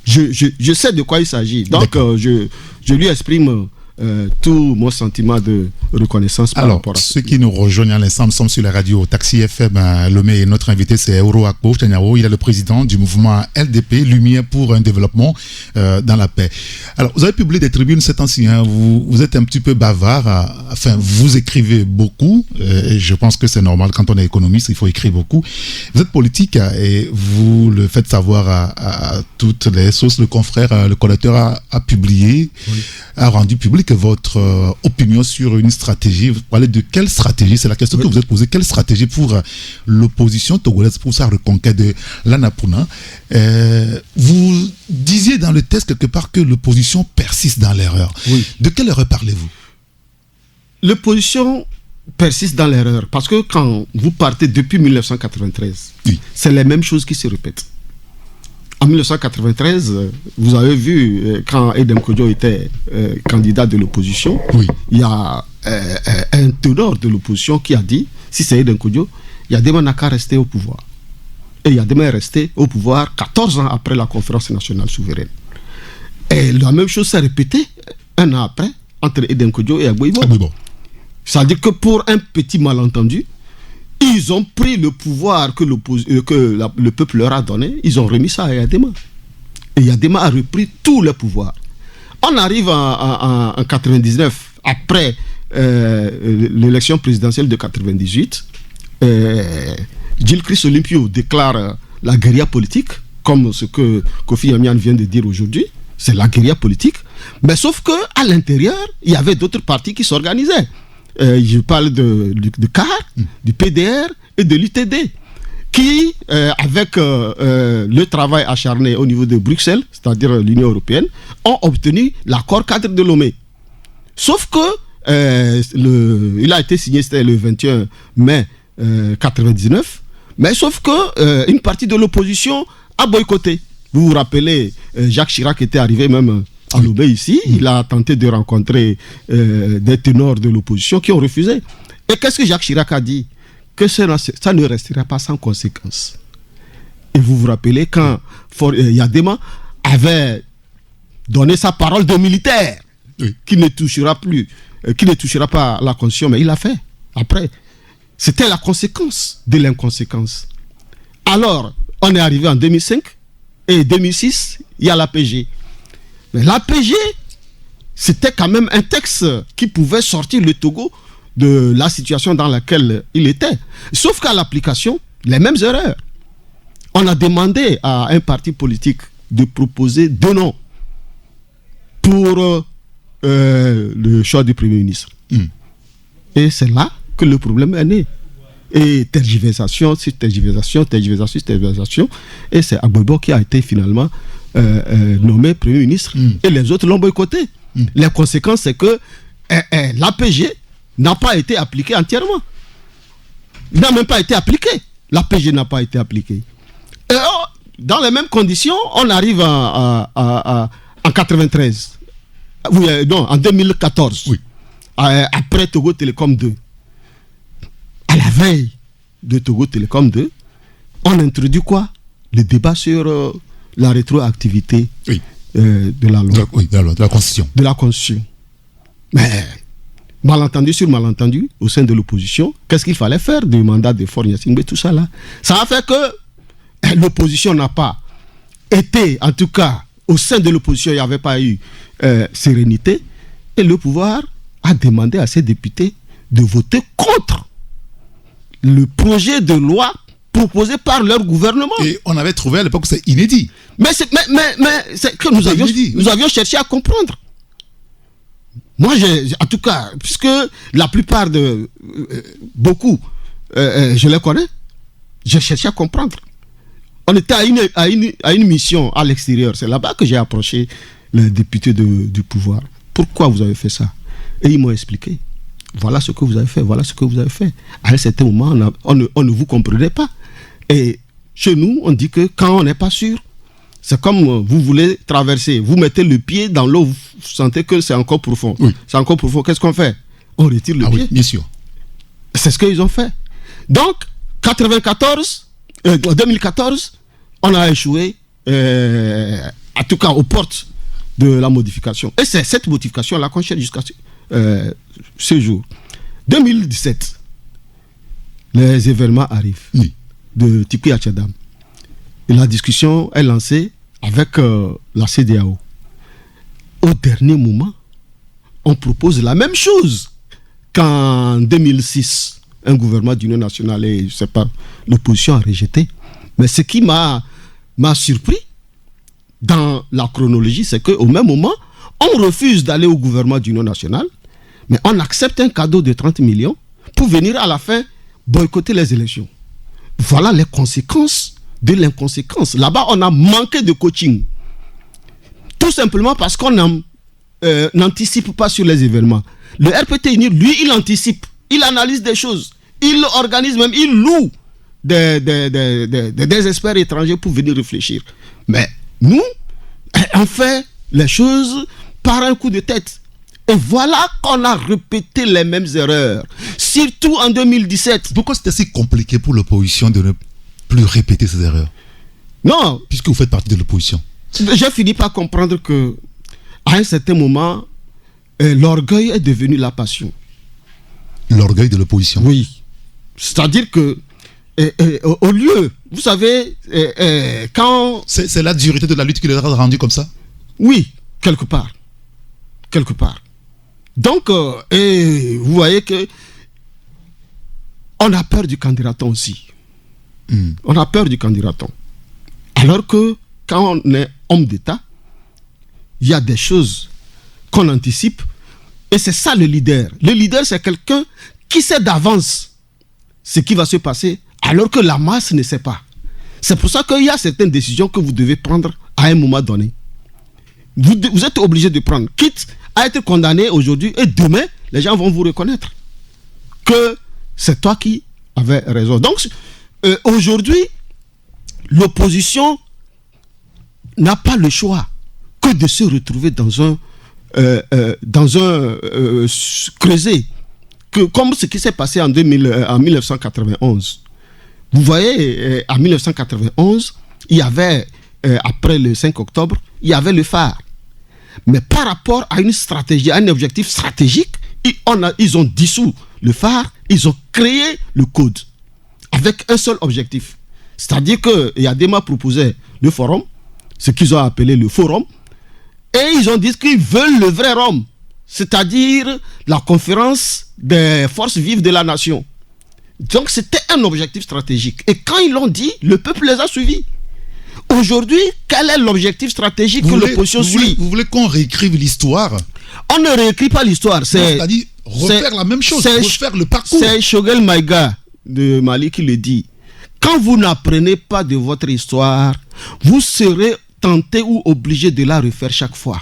[SPEAKER 2] Je sais de quoi il s'agit. Donc, je lui exprime tout mon sentiment de reconnaissance par rapport à ça.
[SPEAKER 1] Ceux qui nous rejoignent à l'instant, nous sommes sur la radio Taxi FM Lomé et notre invité c'est Euro Akpo Tanyao. Il est le président du mouvement LDP, Lumière pour un développement dans la paix. Alors, vous avez publié des tribunes ces temps-ci, vous êtes un petit peu bavard, vous écrivez beaucoup, et je pense que c'est normal quand on est économiste, il faut écrire beaucoup. Vous êtes politique et vous le faites savoir à toutes les sources. Le confrère, le collecteur a publié, a rendu public votre opinion sur une stratégie. Vous parlez de quelle stratégie? C'est la question que vous êtes posée. Quelle stratégie pour l'opposition togolaise pour sa reconquête de l'Annapurna? Vous disiez dans le texte quelque part que l'opposition persiste dans l'erreur.
[SPEAKER 2] Oui.
[SPEAKER 1] De quelle erreur parlez-vous?
[SPEAKER 2] L'opposition persiste dans l'erreur parce que quand vous partez depuis 1993, c'est les mêmes choses qui se répètent. En 1993, vous avez vu, quand Edem Kodjo était candidat de l'opposition, il y a un ténor de l'opposition qui a dit, si c'est Edem Kodjo, Yadema n'a qu'à rester au pouvoir. Et Yadema est resté au pouvoir 14 ans après la conférence nationale souveraine. Et la même chose s'est répétée un an après, entre Edem Kodjo et Agboibo. C'est-à-dire que pour un petit malentendu, ils ont pris le pouvoir que le peuple leur a donné, ils ont remis ça à Yadema. Et Yadema a repris tout le pouvoir. On arrive en 99, après l'élection présidentielle de 98, Gilles Christ Olympio déclare la guérilla politique, comme ce que Kofi Amian vient de dire aujourd'hui, c'est la guérilla politique. Mais sauf qu'à l'intérieur, il y avait d'autres partis qui s'organisaient. Je parle de CAR, du PDR et de l'UTD, qui, avec le travail acharné au niveau de Bruxelles, c'est-à-dire l'Union européenne, ont obtenu l'accord cadre de Lomé. Sauf que il a été signé, c'était le 21 mai 1999, mais sauf que une partie de l'opposition a boycotté. Vous vous rappelez, Jacques Chirac était arrivé même à Lomé ici, il a tenté de rencontrer des ténors de l'opposition qui ont refusé. Et qu'est-ce que Jacques Chirac a dit? Que ça ne restera pas sans conséquence. Et vous vous rappelez quand Yadema avait donné sa parole de militaire, qui ne touchera pas la Constitution, mais il l'a fait. Après, c'était la conséquence de l'inconséquence. Alors, on est arrivé en 2005, et 2006, il y a l'APG. Mais l'APG, c'était quand même un texte qui pouvait sortir le Togo de la situation dans laquelle il était. Sauf qu'à l'application, les mêmes erreurs. On a demandé à un parti politique de proposer 2 noms pour le choix du Premier ministre. Et c'est là que le problème est né. Et tergiversation, sur tergiversation, tergiversation, tergiversation. Et c'est Agboibo qui a été finalement nommé Premier ministre. Et les autres l'ont boycotté. Les conséquences, c'est que l'APG n'a pas été appliqué entièrement. Il n'a même pas été appliqué. L'APG n'a pas été appliqué. Et dans les mêmes conditions, on arrive en 93. Non, en 2014. Après Togo Télécom 2. À la veille de Togo Télécom 2, on introduit quoi? Le débat sur la rétroactivité de la loi.
[SPEAKER 1] De la Constitution.
[SPEAKER 2] De la Constitution. Mais, malentendu sur malentendu, au sein de l'opposition, qu'est-ce qu'il fallait faire du mandat de Faure Gnassingbé, tout ça là? Ça a fait que l'opposition n'a pas été, en tout cas, au sein de l'opposition, il n'y avait pas eu sérénité, et le pouvoir a demandé à ses députés de voter contre le projet de loi proposé par leur gouvernement.
[SPEAKER 1] Et on avait trouvé à l'époque que c'est inédit.
[SPEAKER 2] Mais c'est que nous avions cherché à comprendre. Moi, en tout cas, puisque la plupart de... beaucoup, je les connais, j'ai cherché à comprendre. On était à une mission à l'extérieur. C'est là-bas que j'ai approché les députés du pouvoir. Pourquoi vous avez fait ça? Et ils m'ont expliqué. Voilà ce que vous avez fait, voilà ce que vous avez fait. À un certain moment, on ne vous comprenait pas. Et chez nous, on dit que quand on n'est pas sûr, c'est comme vous voulez traverser. Vous mettez le pied dans l'eau, vous sentez que c'est encore profond.
[SPEAKER 1] Oui.
[SPEAKER 2] C'est encore profond. Qu'est-ce qu'on fait? On retire le pied.
[SPEAKER 1] Oui, bien sûr.
[SPEAKER 2] C'est ce qu'ils ont fait. Donc, 2014, on a échoué, en tout cas aux portes de la modification. Et c'est cette modification-là qu'on cherche jusqu'à ce jour. 2017, les événements arrivent de Tipi Hatchadam. Et la discussion est lancée avec la CEDEAO. Au dernier moment, on propose la même chose qu'en 2006, un gouvernement d'union nationale et, je ne sais pas, l'opposition a rejeté. Mais ce qui m'a surpris dans la chronologie, c'est qu'au même moment, on refuse d'aller au gouvernement d'union nationale, mais on accepte un cadeau de 30 millions pour venir à la fin boycotter les élections. Voilà les conséquences de l'inconséquence. Là-bas, on a manqué de coaching. Tout simplement parce qu'on n'anticipe pas sur les événements. Le RPT, lui, il anticipe. Il analyse des choses. Il organise même, il loue des experts étrangers pour venir réfléchir. Mais nous, on fait les choses par un coup de tête. Et voilà qu'on a répété les mêmes erreurs. Surtout en 2017.
[SPEAKER 1] Pourquoi c'était si compliqué pour l'opposition de ne plus répéter ces erreurs?
[SPEAKER 2] Non.
[SPEAKER 1] Puisque vous faites partie de l'opposition.
[SPEAKER 2] J'ai fini par comprendre que, à un certain moment, l'orgueil est devenu la passion.
[SPEAKER 1] L'orgueil de l'opposition?
[SPEAKER 2] Oui. C'est-à-dire que, au lieu, vous savez, quand...
[SPEAKER 1] C'est la dureté de la lutte qui les a rendus comme ça?
[SPEAKER 2] Oui, quelque part. Quelque part. Donc, vous voyez que on a peur du candidaton aussi. On a peur du candidaton. Alors que quand on est homme d'État, il y a des choses qu'on anticipe. Et c'est ça le leader. Le leader, c'est quelqu'un qui sait d'avance ce qui va se passer, alors que la masse ne sait pas. C'est pour ça qu'il y a certaines décisions que vous devez prendre à un moment donné. Vous êtes obligé de prendre, quitte à être condamné aujourd'hui, et demain, les gens vont vous reconnaître que c'est toi qui avais raison. Donc, aujourd'hui, l'opposition n'a pas le choix que de se retrouver dans un creuset, comme ce qui s'est passé en 1991. Vous voyez, en 1991, il y avait, après le 5 octobre, il y avait le phare. Mais par rapport à une stratégie, à un objectif stratégique, ils ont dissous le phare, ils ont créé le code avec un seul objectif. C'est-à-dire que Yadema proposait le forum, ce qu'ils ont appelé le forum, et ils ont dit qu'ils veulent le vrai Rome, c'est-à-dire la conférence des forces vives de la nation. Donc c'était un objectif stratégique. Et quand ils l'ont dit, le peuple les a suivis. Aujourd'hui, quel est l'objectif stratégique que l'opposition suit?
[SPEAKER 1] Vous voulez qu'on réécrive l'histoire?
[SPEAKER 2] On ne réécrit pas l'histoire.
[SPEAKER 1] C'est-à-dire refaire la même chose, refaire le parcours.
[SPEAKER 2] C'est Choguel Maïga de Mali qui le dit. Quand vous n'apprenez pas de votre histoire, vous serez tenté ou obligé de la refaire chaque fois.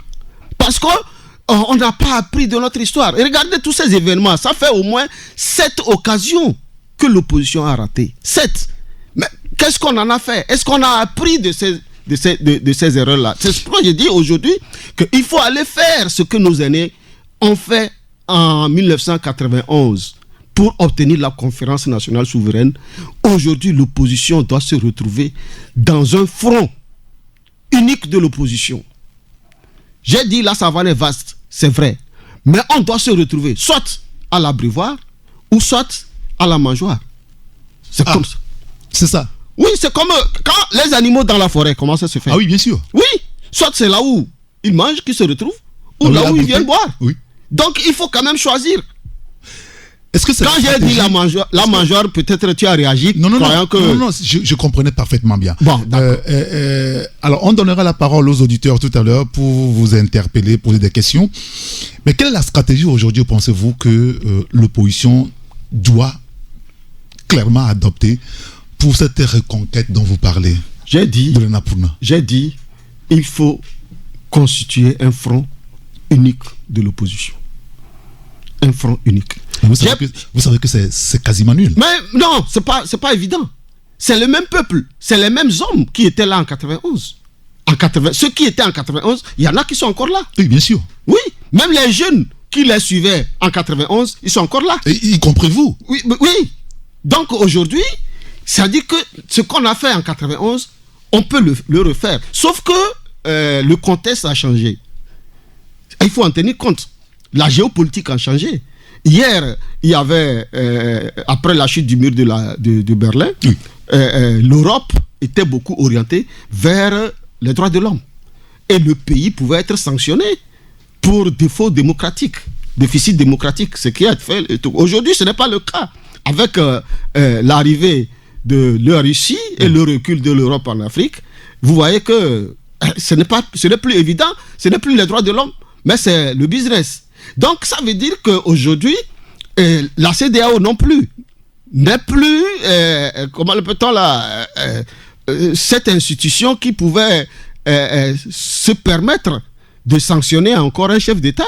[SPEAKER 2] Parce qu'on n'a pas appris de notre histoire. Et regardez tous ces événements. Ça fait au moins 7 occasions que l'opposition a raté. 7. Mais qu'est-ce qu'on en a fait? Est-ce qu'on a appris de ces erreurs-là? C'est ce que je dis aujourd'hui, qu'il faut aller faire ce que nos aînés ont fait en 1991. pour obtenir la conférence nationale souveraine. Aujourd'hui, l'opposition doit se retrouver dans un front unique de l'opposition. J'ai dit la savane est vaste, c'est vrai. Mais on doit se retrouver soit à l'abreuvoir ou soit à la mangeoire. C'est comme ça.
[SPEAKER 1] C'est ça.
[SPEAKER 2] Oui, c'est comme quand les animaux dans la forêt, comment ça se fait?
[SPEAKER 1] Ah oui, bien sûr.
[SPEAKER 2] Oui, soit c'est là où ils mangent qu'ils se retrouvent, ou là où ils viennent boire.
[SPEAKER 1] Oui.
[SPEAKER 2] Donc il faut quand même choisir.
[SPEAKER 1] Est-ce que c'est
[SPEAKER 2] quand j'ai dit la mangeoire, peut-être tu as réagi.
[SPEAKER 1] Non, je comprenais parfaitement bien.
[SPEAKER 2] Bon, d'accord.
[SPEAKER 1] Alors, on donnera la parole aux auditeurs tout à l'heure pour vous interpeller, poser des questions. Mais quelle est la stratégie aujourd'hui, pensez-vous, que l'opposition doit clairement adopter pour cette reconquête dont vous parlez?
[SPEAKER 2] J'ai dit, il faut constituer un front unique de l'opposition. Un front unique.
[SPEAKER 1] Vous savez que c'est quasiment nul.
[SPEAKER 2] Mais non, c'est pas évident. C'est le même peuple, c'est les mêmes hommes qui étaient là en 91. Ceux qui étaient en 91, il y en a qui sont encore là.
[SPEAKER 1] Oui, bien sûr.
[SPEAKER 2] Oui, même les jeunes qui les suivaient en 91, ils sont encore là.
[SPEAKER 1] Et, y compris vous.
[SPEAKER 2] Oui. Donc aujourd'hui, ça dit que ce qu'on a fait en 91, on peut le refaire. Sauf que le contexte a changé. Il faut en tenir compte. La géopolitique a changé. Hier, il y avait, après la chute du mur de Berlin,
[SPEAKER 1] oui.
[SPEAKER 2] L'Europe était beaucoup orientée vers les droits de l'homme. Et le pays pouvait être sanctionné pour défaut démocratique, déficit démocratique, ce qui a fait. Aujourd'hui, ce n'est pas le cas. Avec l'arrivée de la Russie et le recul de l'Europe en Afrique, vous voyez que ce n'est plus évident, ce n'est plus les droits de l'homme, mais c'est le business. Donc ça veut dire qu'aujourd'hui, la CEDEAO non plus n'est plus, comment peut-on là, cette institution qui pouvait se permettre de sanctionner encore un chef d'État.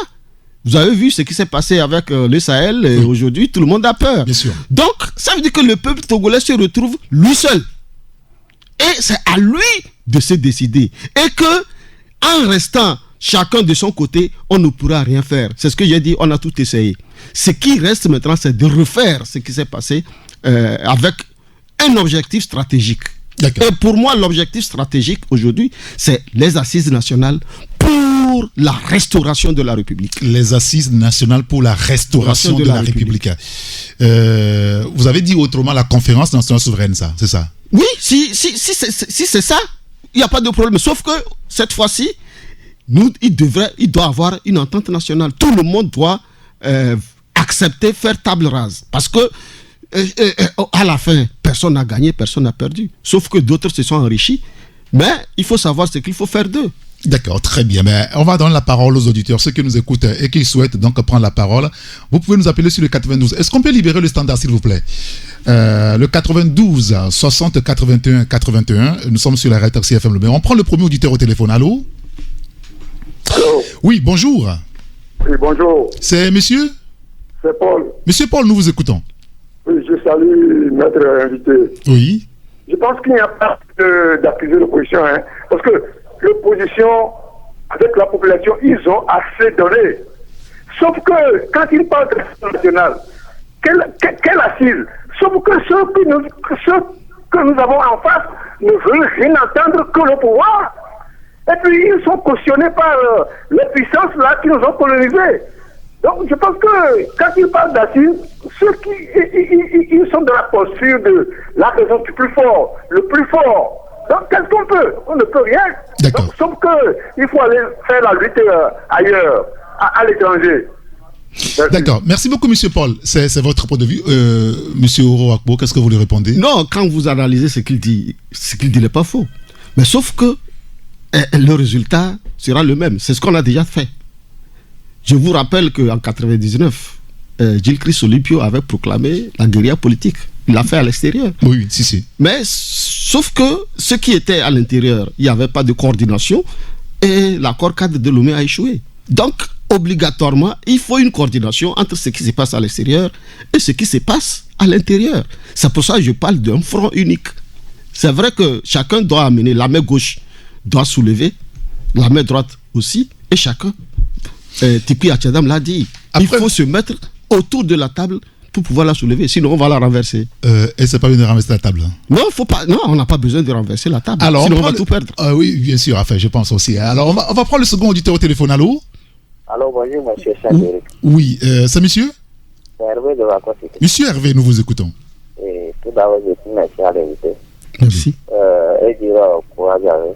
[SPEAKER 2] Vous avez vu ce qui s'est passé avec le Sahel, et aujourd'hui tout le monde a peur.
[SPEAKER 1] Bien sûr.
[SPEAKER 2] Donc ça veut dire que le peuple togolais se retrouve lui seul. Et c'est à lui de se décider. Et que, en restant chacun de son côté, on ne pourra rien faire. C'est ce que j'ai dit, on a tout essayé. Ce qui reste maintenant, c'est de refaire ce qui s'est passé avec un objectif stratégique. Et pour moi, l'objectif stratégique aujourd'hui, c'est les assises nationales pour la restauration de la République.
[SPEAKER 1] Les assises nationales pour la restauration de la République. Vous avez dit autrement la conférence nationale souveraine, ça, c'est ça?
[SPEAKER 2] Oui, si c'est ça, il n'y a pas de problème. Sauf que cette fois-ci, il doit avoir une entente nationale. Tout le monde doit accepter, faire table rase. Parce que à la fin, personne n'a gagné, personne n'a perdu. Sauf que d'autres se sont enrichis. Mais il faut savoir ce qu'il faut faire d'eux.
[SPEAKER 1] D'accord, très bien. Mais on va donner la parole aux auditeurs, ceux qui nous écoutent et qui souhaitent donc prendre la parole. Vous pouvez nous appeler sur le 92. Est-ce qu'on peut libérer le standard, s'il vous plaît? Le 92 60 81 81. Nous sommes sur la radio Taxi FM. On prend le premier auditeur au téléphone. Allô?
[SPEAKER 3] Allô?
[SPEAKER 1] Oui, bonjour.
[SPEAKER 3] Oui, bonjour.
[SPEAKER 1] C'est monsieur?
[SPEAKER 3] C'est Paul.
[SPEAKER 1] Monsieur Paul, nous vous écoutons.
[SPEAKER 3] Oui, je salue notre invité.
[SPEAKER 1] Oui.
[SPEAKER 3] Je pense qu'il n'y a pas d'accuser l'opposition, hein, parce que l'opposition, avec la population, ils ont assez donné. Sauf que, quand ils parlent de nationale, quelle assise? Sauf que ceux que nous avons en face ne veulent rien entendre que le pouvoir. Et puis, ils sont cautionnés par les puissances là qui nous ont colonisés. Donc, je pense que quand ils parlent d'assises, ceux qui ils sont dans la posture de la raison du plus fort, le plus fort. Donc, qu'est-ce qu'on peut? On ne peut rien.
[SPEAKER 1] D'accord.
[SPEAKER 3] Donc, sauf qu'il faut aller faire la lutte ailleurs, à l'étranger. Merci.
[SPEAKER 1] D'accord. Merci beaucoup, monsieur Paul. C'est votre point de vue. Monsieur Oro Akbo, qu'est-ce que vous lui répondez?
[SPEAKER 2] Non, quand vous analysez ce qu'il dit n'est pas faux. Mais sauf que le résultat sera le même. C'est ce qu'on a déjà fait. Je vous rappelle qu'en 1999, Gilles Christ-Olipio avait proclamé la guérilla politique. Il l'a fait à l'extérieur.
[SPEAKER 1] Oui, si.
[SPEAKER 2] Mais sauf que ceux qui étaient à l'intérieur, il n'y avait pas de coordination et l'accord cadre de Lomé a échoué. Donc, obligatoirement, il faut une coordination entre ce qui se passe à l'extérieur et ce qui se passe à l'intérieur. C'est pour ça que je parle d'un front unique. C'est vrai que chacun doit amener, la main gauche doit soulever, la main droite aussi, et chacun, Tipi Achadam l'a dit, il faut se mettre autour de la table pour pouvoir la soulever. Sinon, on va la renverser.
[SPEAKER 1] Et c'est pas bien de renverser la table.
[SPEAKER 2] Non, faut pas. Non, on n'a pas besoin de renverser la table.
[SPEAKER 1] Alors,
[SPEAKER 2] sinon, on va tout perdre.
[SPEAKER 1] Oui, bien sûr. Enfin, je pense aussi. Alors, on va prendre le second auditeur au téléphone. Allô?
[SPEAKER 4] Alors, bonjour, monsieur Chadéric.
[SPEAKER 1] Oui, c'est monsieur?
[SPEAKER 4] C'est Hervé de la Côte.
[SPEAKER 1] Monsieur Hervé, nous vous écoutons.
[SPEAKER 4] Et tout d'abord, je suis merci à l'invité.
[SPEAKER 2] Merci.
[SPEAKER 4] Et dire courage à eux.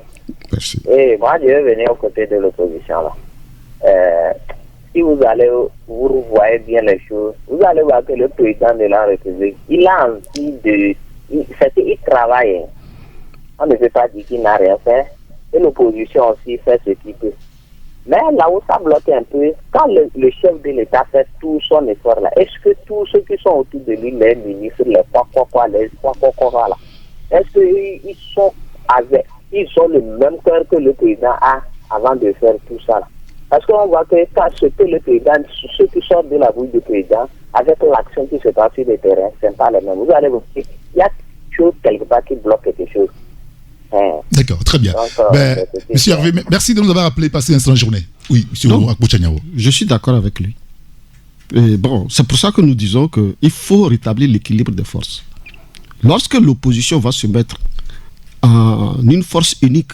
[SPEAKER 2] Merci.
[SPEAKER 4] Et moi, je vais venir aux côtés de l'opposition là. Si vous allez, vous voyez bien les choses, vous allez voir que le président de la République, il a envie de... Il travaille. On ne peut pas dire qu'il n'a rien fait. Et l'opposition aussi fait ce qu'il peut. Mais là où ça bloque un peu, quand le chef de l'État fait tout son effort là, est-ce que tous ceux qui sont autour de lui, les ministres, les quoi là, est-ce qu'ils sont avec, ils ont le même cœur que le président a avant de faire tout ça là? Parce qu'on voit que quand ce que le président, ceux qui sortent de la bouche du président, avec l'action qui se passe sur le terrain, c'est pas les mêmes. Vous allez vous dire, il y a quelque chose quelque part qui bloque quelque chose.
[SPEAKER 1] D'accord, très bien. Donc, monsieur Hervé, merci de nous avoir appelé, passer une excellente journée. Oui, monsieur Akbouchaniao.
[SPEAKER 2] Je suis d'accord avec lui. Et bon, c'est pour ça que nous disons qu'il faut rétablir l'équilibre des forces. Lorsque l'opposition va se mettre en une force unique,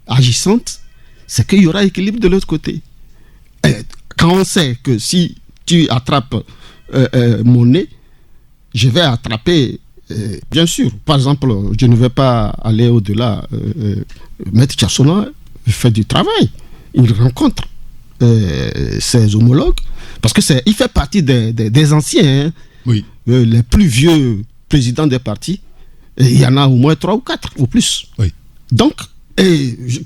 [SPEAKER 2] agissante, c'est qu'il y aura équilibre de l'autre côté. Et quand on sait que si tu attrapes mon nez, je vais attraper... bien sûr, par exemple, je ne vais pas aller au-delà. Maître Tchassona fait du travail. Il rencontre ses homologues parce qu'il fait partie des anciens, hein,
[SPEAKER 1] oui.
[SPEAKER 2] Les plus vieux présidents des partis. Et il y en a au moins 3 ou 4 ou plus.
[SPEAKER 1] Oui.
[SPEAKER 2] Donc,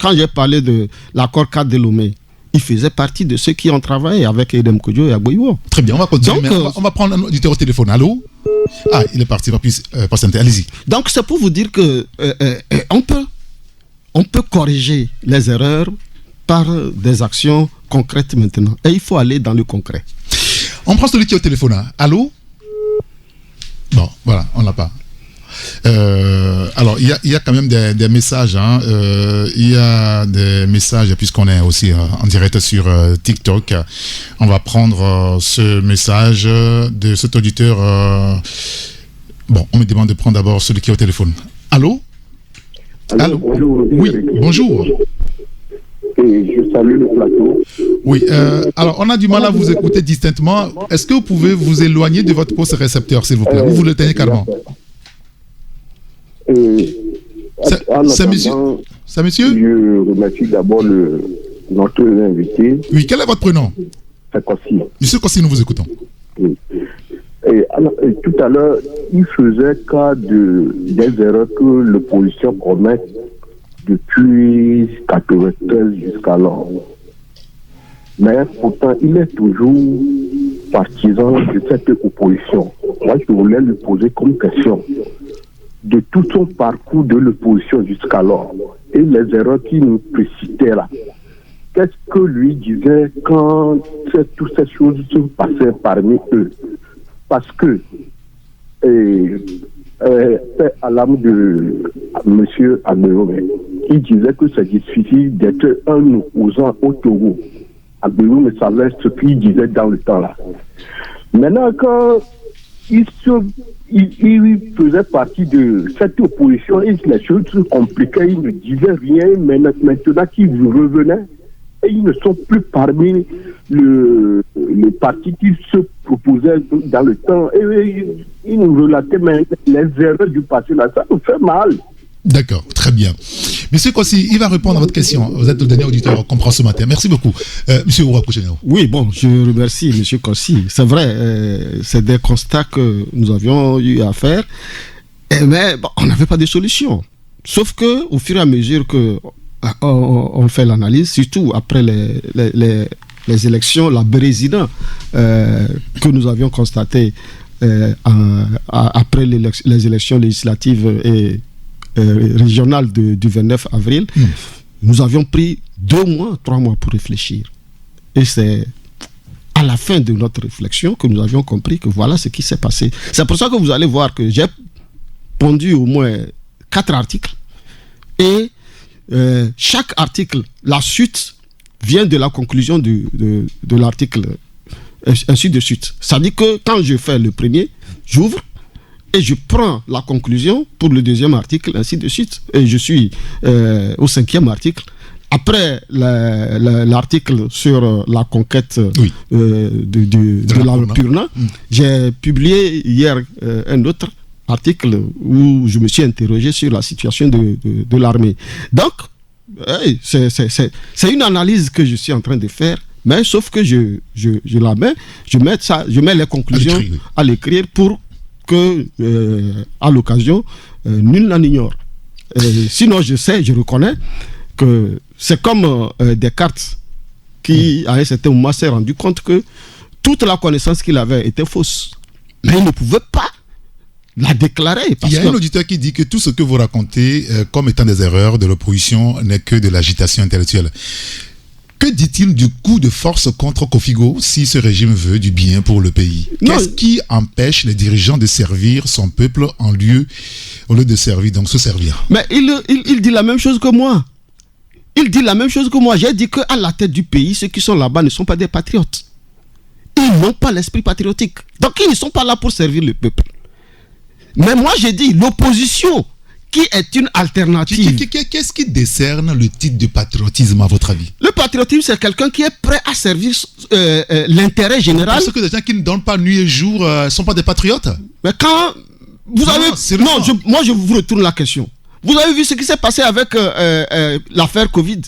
[SPEAKER 2] quand j'ai parlé de l'accord cadre de Lomé, il faisait partie de ceux qui ont travaillé avec Edem Kodjo et Agboiwo.
[SPEAKER 1] Très bien, on va continuer. Donc, on va prendre un auditeur au téléphone. Allô? Ah, il est parti, pas plus patienter. Allez-y.
[SPEAKER 2] Donc, c'est pour vous dire que on peut corriger les erreurs par des actions concrètes maintenant. Et il faut aller dans le concret.
[SPEAKER 1] On prend celui qui est au téléphone. Hein. Allô? Bon, voilà, on l'a pas. Alors, il y a quand même des messages. Hein. Il y a des messages, puisqu'on est aussi en direct sur TikTok. On va prendre ce message de cet auditeur. Bon, on me demande de prendre d'abord celui qui est au téléphone. Allô?
[SPEAKER 3] Allô? Bonjour.
[SPEAKER 1] Oui, bonjour.
[SPEAKER 3] Et je salue le plateau.
[SPEAKER 1] Oui, alors on a du mal à vous écouter distinctement. Est-ce que vous pouvez vous éloigner de votre poste récepteur, s'il vous plaît, ou vous le tenez calmement? C'est monsieur? C'est monsieur?
[SPEAKER 3] Je remercie d'abord notre invité.
[SPEAKER 1] Oui, quel est votre prénom?
[SPEAKER 3] C'est Kossi.
[SPEAKER 1] Monsieur Kossi, nous vous écoutons.
[SPEAKER 3] Oui. Et tout à l'heure, il faisait cas des erreurs que l'opposition commet depuis 1993 jusqu'alors. Mais pourtant, il est toujours partisan de cette opposition. Moi, je voulais lui poser comme question de tout son parcours de l'opposition jusqu'alors et les erreurs qu'il nous précitait là. Qu'est-ce que lui disait quand toutes ces choses se passaient parmi eux? Parce que à l'âme de M. Agberobe, il disait que c'est difficile d'être un opposant au Togo. Agberobe savait ce qu'il disait dans le temps là. Maintenant, quand il faisait partie de cette opposition et les choses se compliquaient, il ne disait rien, mais maintenant qu'il revenait, et ils ne sont plus parmi les partis qui se proposaient dans le temps. Et ils nous relataient les erreurs du passé. Là, ça nous fait mal.
[SPEAKER 1] D'accord, très bien. Monsieur Kossi, il va répondre à votre question. Vous êtes le dernier auditeur qu'on prend ce matin. Merci beaucoup. Monsieur Ouakouchenao.
[SPEAKER 2] Oui, bon, je remercie Monsieur Kossi. C'est vrai, c'est des constats que nous avions eu à faire. Mais bon, on n'avait pas de solution. Sauf que au fur et à mesure que on fait l'analyse, surtout après les élections, la Bérésina que nous avions constaté après les élections législatives et régionales du 29 avril, nous avions pris 2 mois, 3 mois pour réfléchir. Et c'est à la fin de notre réflexion que nous avions compris que voilà ce qui s'est passé. C'est pour ça que vous allez voir que j'ai pondu au moins 4 articles et chaque article, la suite vient de la conclusion de l'article ainsi de suite. Ça dit que quand je fais le premier, j'ouvre et je prends la conclusion pour le deuxième article, ainsi de suite. Et je suis au 5e article. Après l'article sur la conquête de la Purna, j'ai publié hier un autre article où je me suis interrogé sur la situation de l'armée. Donc, c'est une analyse que je suis en train de faire, mais sauf que je mets les conclusions à l'écrire pour que, à l'occasion, nul n'en ignore. Sinon, je reconnais que c'est comme Descartes qui, à un certain moment, s'est rendu compte que toute la connaissance qu'il avait était fausse. Mais il ne pouvait pas la déclarer.
[SPEAKER 1] Il y a un auditeur qui dit que tout ce que vous racontez comme étant des erreurs de l'opposition n'est que de l'agitation intellectuelle. Que dit-il du coup de force contre Kofigo si ce régime veut du bien pour le pays? Qu'est-ce qui empêche les dirigeants de servir son peuple au lieu de servir, donc se servir?
[SPEAKER 2] Mais il dit la même chose que moi. Il dit la même chose que moi. J'ai dit qu'à la tête du pays, ceux qui sont là-bas ne sont pas des patriotes. Ils n'ont pas l'esprit patriotique. Donc ils ne sont pas là pour servir le peuple. Mais moi j'ai dit l'opposition qui est une alternative.
[SPEAKER 1] Qu'est-ce qui décerne le titre de patriotisme à votre avis?
[SPEAKER 2] Le patriotisme, c'est quelqu'un qui est prêt à servir l'intérêt général.
[SPEAKER 1] Parce que les gens qui ne donnent pas nuit et jour ne sont pas des patriotes.
[SPEAKER 2] Mais quand vous avez... moi je vous retourne la question. Vous avez vu ce qui s'est passé avec l'affaire Covid.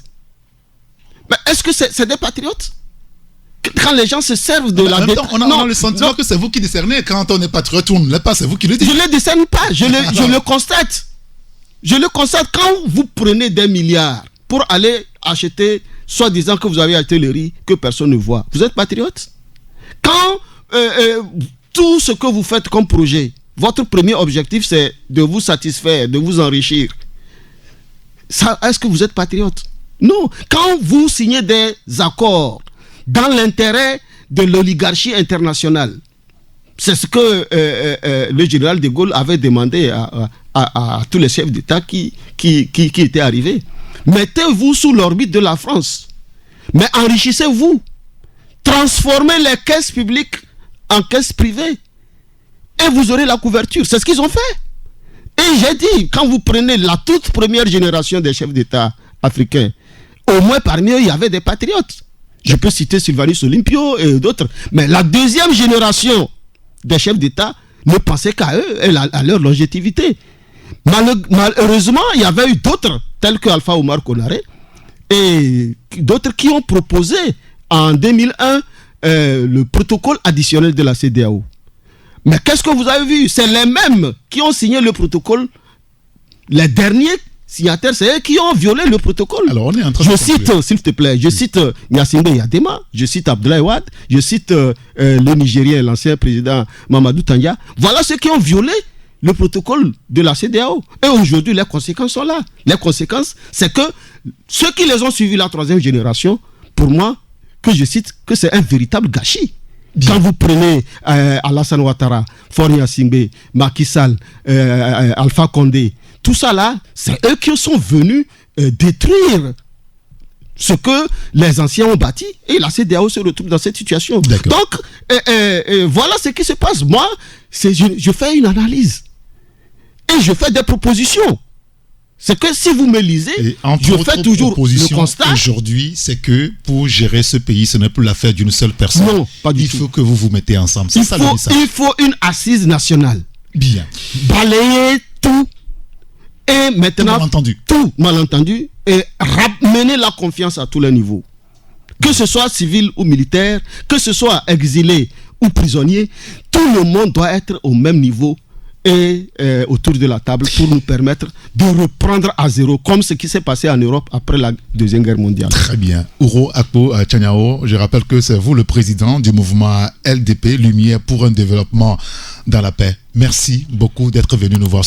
[SPEAKER 2] Mais est-ce que c'est des patriotes? Quand les gens se servent de la
[SPEAKER 1] dette... On a le sentiment que c'est vous qui décernez. Quand on est patriote ou on ne l'est pas, c'est vous qui le dites.
[SPEAKER 2] Je ne le décerne pas, je le constate. Je le constate. Quand vous prenez des milliards pour aller acheter, soi-disant que vous avez acheté le riz que personne ne voit, vous êtes patriote? Quand tout ce que vous faites comme projet, votre premier objectif c'est de vous satisfaire, de vous enrichir, est-ce que vous êtes patriote? Non. Quand vous signez des accords dans l'intérêt de l'oligarchie internationale, c'est ce que le général de Gaulle avait demandé à tous les chefs d'État qui étaient arrivés. Mettez-vous sous l'orbite de la France, mais enrichissez-vous, transformez les caisses publiques en caisses privées et vous aurez la couverture. C'est ce qu'ils ont fait. Et j'ai dit, quand vous prenez la toute première génération des chefs d'État africains, au moins parmi eux il y avait des patriotes. Je peux citer Sylvanus Olympio et d'autres, mais la deuxième génération des chefs d'État ne pensaient qu'à eux et à leur longévité. Malheureusement, il y avait eu d'autres, tels que Alpha Omar Konaré, et d'autres qui ont proposé en 2001 le protocole additionnel de la CEDEAO. Mais qu'est-ce que vous avez vu? C'est les mêmes qui ont signé le protocole. Les derniers signataires, c'est eux qui ont violé le protocole.
[SPEAKER 1] Alors on est en train
[SPEAKER 2] je cite, s'il te plaît, je cite Gnassingbé Yadema, je cite Abdoulaye Wade, je cite le Nigérien, l'ancien président Mamadou Tanja. Voilà ceux qui ont violé le protocole de la CEDEAO. Et aujourd'hui, les conséquences sont là. Les conséquences, c'est que ceux qui les ont suivis, la troisième génération, pour moi, que je cite, que c'est un véritable gâchis. Bien. Quand vous prenez Alassane Ouattara, Faure Gnassingbé, Macky Sall, Alpha Condé, tout ça là, c'est eux qui sont venus détruire ce que les anciens ont bâti, et la CEDEAO se retrouve dans cette situation. Donc, voilà ce qui se passe. Moi, je fais une analyse et je fais des propositions. C'est que si vous me lisez, je fais toujours le constat.
[SPEAKER 1] Aujourd'hui, c'est que pour gérer ce pays, ce n'est plus l'affaire d'une seule personne.
[SPEAKER 2] Non, pas du tout.
[SPEAKER 1] Il faut que vous vous mettez ensemble.
[SPEAKER 2] Il faut une assise nationale.
[SPEAKER 1] Bien.
[SPEAKER 2] Balayer tout. Et maintenant, tout malentendu, et ramener la confiance à tous les niveaux. Que ce soit civil ou militaire, que ce soit exilé ou prisonnier, tout le monde doit être au même niveau et autour de la table pour nous permettre de reprendre à zéro, comme ce qui s'est passé en Europe après la Deuxième Guerre mondiale.
[SPEAKER 1] Très bien. Ouro Akpo Tchaniao, je rappelle que c'est vous le président du mouvement LDP, Lumière pour un développement dans la paix. Merci beaucoup d'être venu nous voir.